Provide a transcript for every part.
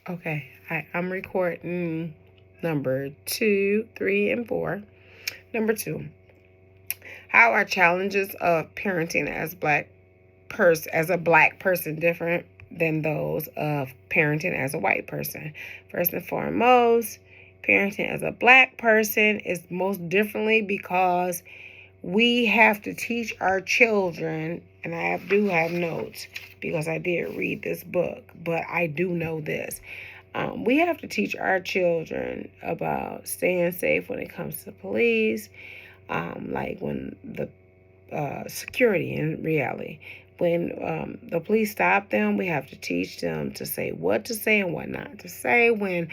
Okay, I'm recording number 2, 3, and 4. Number 2, how are challenges of parenting as a black person different than those of parenting as a white person? First and foremost, parenting as a black person is most differently because we have to teach our children, and I do have notes because I did read this book, but I do know this. We have to teach our children about staying safe when it comes to police, like when the security in reality. When the police stop them, we have to teach them to say what to say and what not to say. When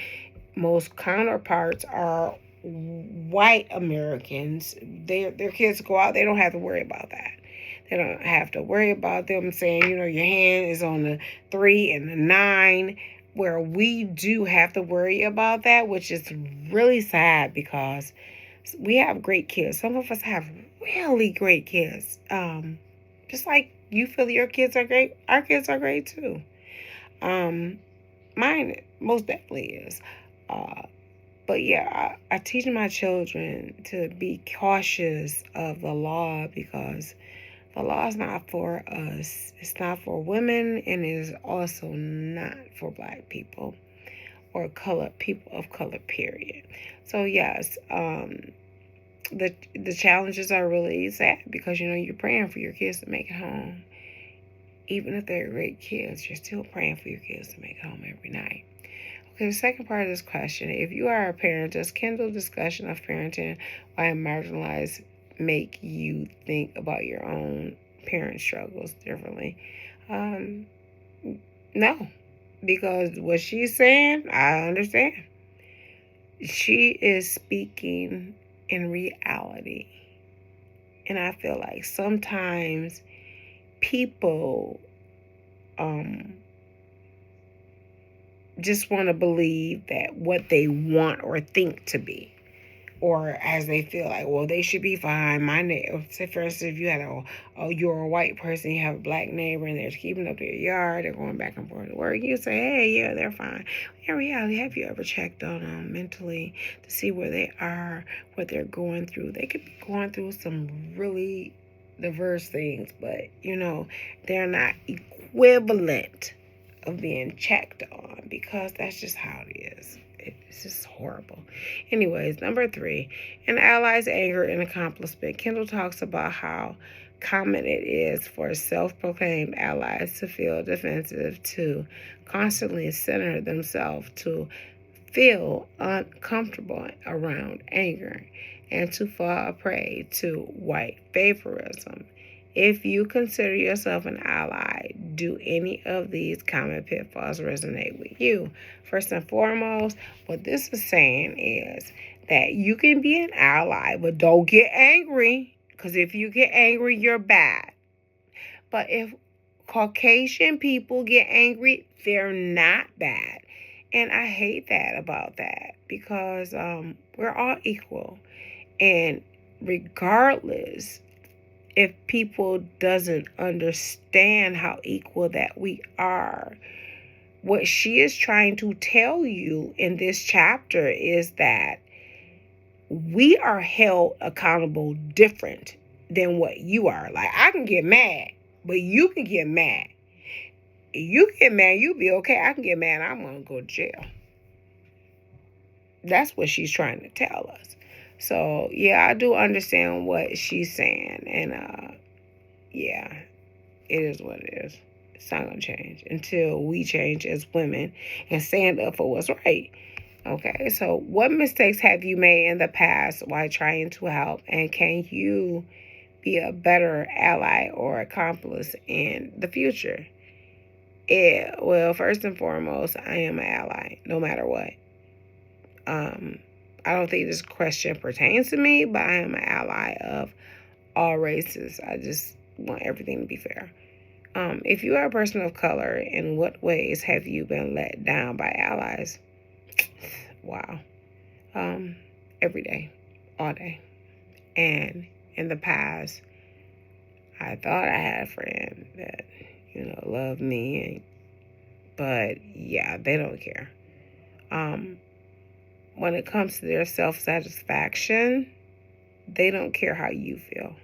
most counterparts are white Americans, their kids go out, they don't have to worry about that. They don't have to worry about them saying, your hand is on the 3 and the 9, where we do have to worry about that, which is really sad because we have great kids. Some of us have really great kids. Just like you feel your kids are great, our kids are great too. Um, Mine most definitely is. Uh, but yeah, I teach my children to be cautious of the law because the law is not for us. It's not for women, and it is also not for black people or people of color. Period. So yes, the challenges are really sad because you're praying for your kids to make it home. Even if they're great kids, you're still praying for your kids to make it home every night. Okay, the second part of this question: if you are a parent, does Kindle discussion of parenting while marginalized make you think about your own parent struggles differently? Um, no, because what she's saying, I understand. She is speaking in reality. And I feel like sometimes people um, just want to believe that what they want or think to be, or as they feel like, well, they should be fine. Say for instance, if you had you're a white person, you have a black neighbor, and they're keeping up their yard, they're going back and forth to work. You say, hey, yeah, they're fine. In reality, have you ever checked on them mentally to see where they are, what they're going through? They could be going through some really diverse things, but they're not equivalent of being checked on because that's just how it is. It's just horrible. Anyways, number 3, in allies' anger and accomplishment, Kendall talks about how common it is for self-proclaimed allies to feel defensive, to constantly center themselves, to feel uncomfortable around anger, and to fall prey to white favorism. If you consider yourself an ally, do any of these common pitfalls resonate with you? First and foremost, what this is saying is that you can be an ally, but don't get angry, because if you get angry, you're bad. But if Caucasian people get angry, they're not bad. And I hate that about that because we're all equal. And regardless if people doesn't understand how equal that we are, what she is trying to tell you in this chapter is that we are held accountable different than what you are. Like, I can get mad, but you can get mad. You get mad, you'll be okay. I can get mad, I'm going to go to jail. That's what she's trying to tell us. So, yeah, I do understand what she's saying. And, yeah, it is what it is. It's not going to change until we change as women and stand up for what's right. Okay, so what mistakes have you made in the past while trying to help? And can you be a better ally or accomplice in the future? Well, first and foremost, I am an ally, no matter what. I don't think this question pertains to me, but I am an ally of all races. I just want everything to be fair. If you are a person of color, in what ways have you been let down by allies? Wow. Every day, all day. And in the past, I thought I had a friend that, loved me, but yeah, they don't care. When it comes to their self-satisfaction, they don't care how you feel.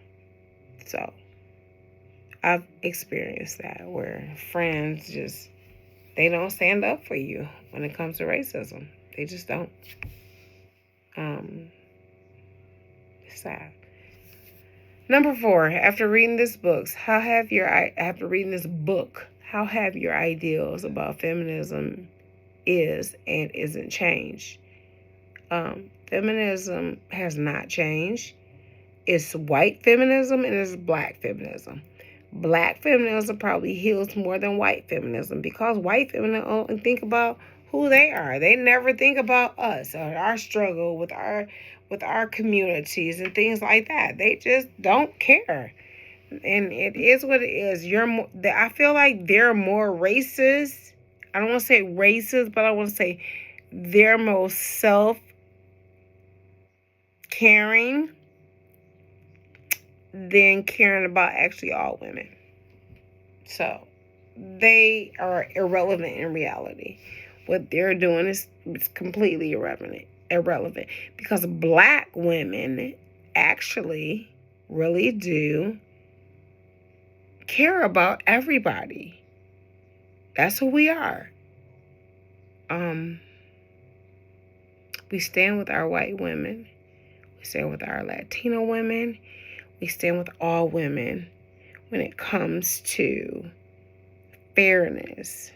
So I've experienced that where friends just, they don't stand up for you when it comes to racism. They just don't. It's sad. Number 4, after reading this book, how have your ideals about feminism is and isn't changed? Feminism has not changed. It's white feminism and it's black feminism. Black feminism probably heals more than white feminism because white feminism only think about who they are. They never think about us or our struggle with our communities and things like that. They just don't care. And it is what it is. I feel like they're more racist. I don't want to say racist, but I want to say they're most self-caring than caring about actually all women. So they are irrelevant in reality. What they're doing is completely irrelevant because black women actually really do care about everybody. That's who we are. We stand with our white women. We stand with our Latino women. We stand with all women when it comes to fairness.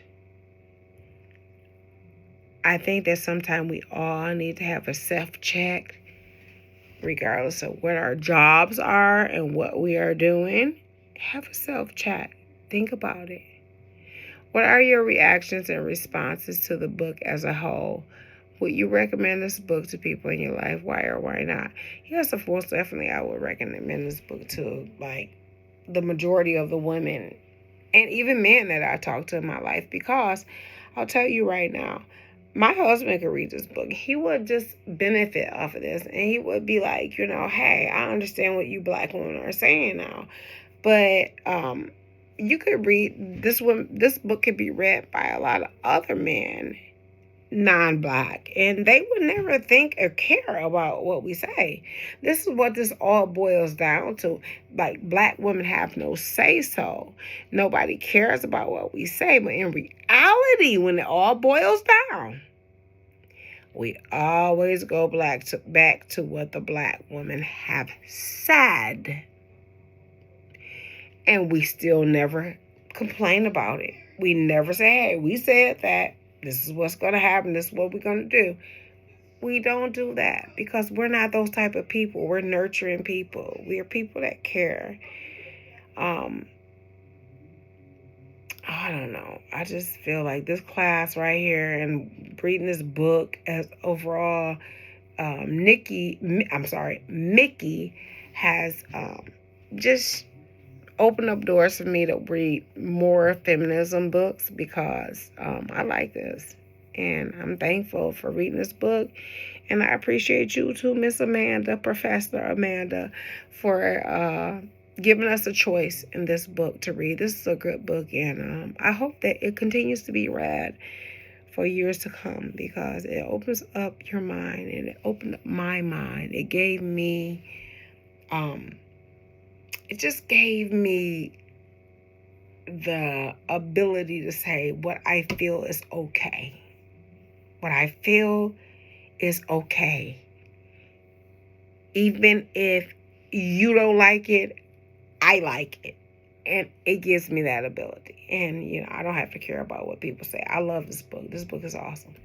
I think that sometimes we all need to have a self-check, regardless of what our jobs are and what we are doing. Have a self-check. Think about it. What are your reactions and responses to the book as a whole? Would you recommend this book to people in your life? Why or why not? Yes, of course, definitely I would recommend this book to like the majority of the women and even men that I talk to in my life, because I'll tell you right now, my husband could read this book. He would just benefit off of this, and he would be like, hey, I understand what you black women are saying now, but you could read this one. This book could be read by a lot of other men, non-black, and they would never think or care about what we say. This is what this all boils down to. Like, black women have no say-so. Nobody cares about what we say, but in reality, when it all boils down, we always go back to what the black women have said, and we still never complain about it. We never say, hey, we said that. This is what's going to happen. This is what we're going to do. We don't do that because we're not those type of people. We're nurturing people. We are people that care. I don't know. I just feel like this class right here and reading this book as overall, Mickey has just opened up doors for me to read more feminism books because I like this. And I'm thankful for reading this book. And I appreciate you too, Miss Amanda, Professor Amanda, for giving us a choice in this book to read. This is a good book, and I hope that it continues to be read for years to come because it opens up your mind, and it opened up my mind. It gave me, it just gave me the ability to say what I feel is okay. What I feel is okay. Even if you don't like it, I like it. And it gives me that ability. And, I don't have to care about what people say. I love this book. This book is awesome.